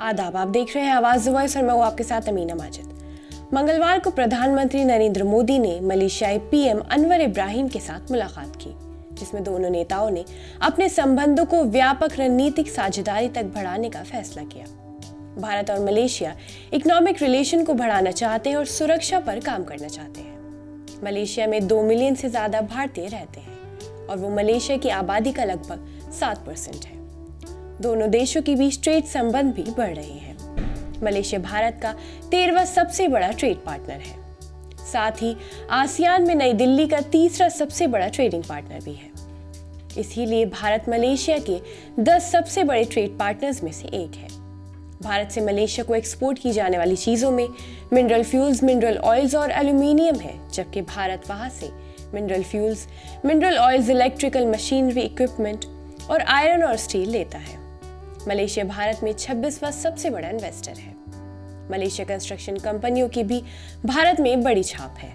आदाब, आप देख रहे हैं आवाज वॉइस और मैं हूं आपके साथ अमीना माजिद। मंगलवार को प्रधानमंत्री नरेंद्र मोदी ने मलेशियाई पीएम अनवर इब्राहिम के साथ मुलाकात की, जिसमें दोनों नेताओं ने अपने संबंधों को व्यापक रणनीतिक साझेदारी तक बढ़ाने का फैसला किया। भारत और मलेशिया इकोनॉमिक रिलेशन को बढ़ाना चाहते हैं और सुरक्षा पर काम करना चाहते हैं। मलेशिया में 2 मिलियन से ज्यादा भारतीय रहते हैं और वो मलेशिया की आबादी का लगभग 7% है। दोनों देशों के बीच ट्रेड संबंध भी बढ़ रहे हैं। मलेशिया भारत का 13वां सबसे बड़ा ट्रेड पार्टनर है। साथ ही आसियान में नई दिल्ली का 3रा सबसे बड़ा ट्रेडिंग पार्टनर भी है। इसीलिए भारत मलेशिया के 10 सबसे बड़े ट्रेड पार्टनर्स में से एक है। भारत से मलेशिया को एक्सपोर्ट की जाने वाली चीजों में मिनरल फ्यूल्स, मिनरल ऑयल्स और एल्यूमिनियम है, जबकि भारत वहां से mineral fuels, mineral oils, electrical machinery, equipment और आयरन और स्टील लेता है। मलेशिया भारत में 26वां सबसे बड़ा इन्वेस्टर है। मलेशिया कंस्ट्रक्शन कंपनियों की भी भारत में बड़ी छाप है।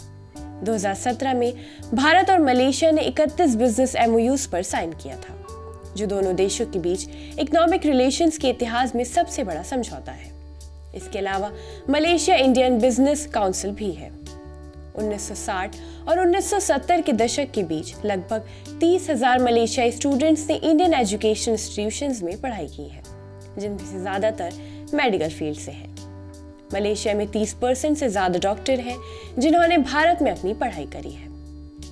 2017 में भारत और मलेशिया ने 31 बिजनेस MOUs पर साइन किया था, जो दोनों देशों के बीच इकोनॉमिक रिलेशंस के इतिहास में सबसे बड़ा समझौता है। इसके अलावा मलेशिया इंडियन बिजनेस काउंसिल भी है। 1960 और 1970 के दशक के बीच लगभग 30,000 मलेशियाई स्टूडेंट्स ने इंडियन एजुकेशन इंस्टीट्यूशंस में पढ़ाई की है, जिनमें से ज़्यादातर मेडिकल फील्ड से हैं। मलेशिया में 30% से ज़्यादा डॉक्टर हैं जिन्होंने भारत में अपनी पढ़ाई करी है।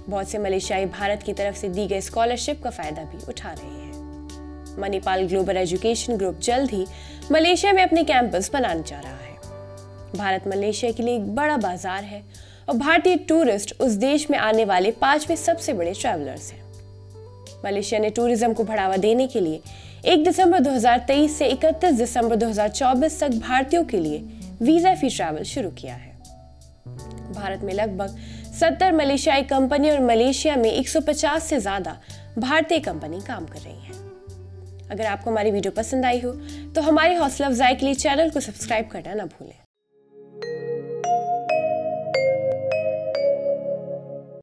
बहुत से मलेशियाई भारत की तरफ से दी गई स्कॉलरशिप का फ़ायदा भी उठा रहे हैं। मणिपाल ग्लोबल एजुकेशन ग्रुप जल्द ही मलेशिया में अपने कैंपस बनाने जा रहा है। भारत मलेशिया के लिए एक बड़ा बाजार है और भारतीय टूरिस्ट उस देश में आने वाले 5वें सबसे बड़े ट्रैवलर्स हैं। मलेशिया ने टूरिज्म को बढ़ावा देने के लिए 1 दिसंबर 2023 से 31 दिसंबर 2024 तक भारतीयों के लिए वीजा फ्री ट्रैवल शुरू किया है। भारत में लगभग 70 मलेशियाई कंपनी और मलेशिया में 150 से ज्यादा भारतीय कंपनी काम कर रही हैं। अगर आपको हमारी वीडियो पसंद आई हो तो हमारी हौसला अफजाई के लिए चैनल को सब्सक्राइब करना ना भूलें।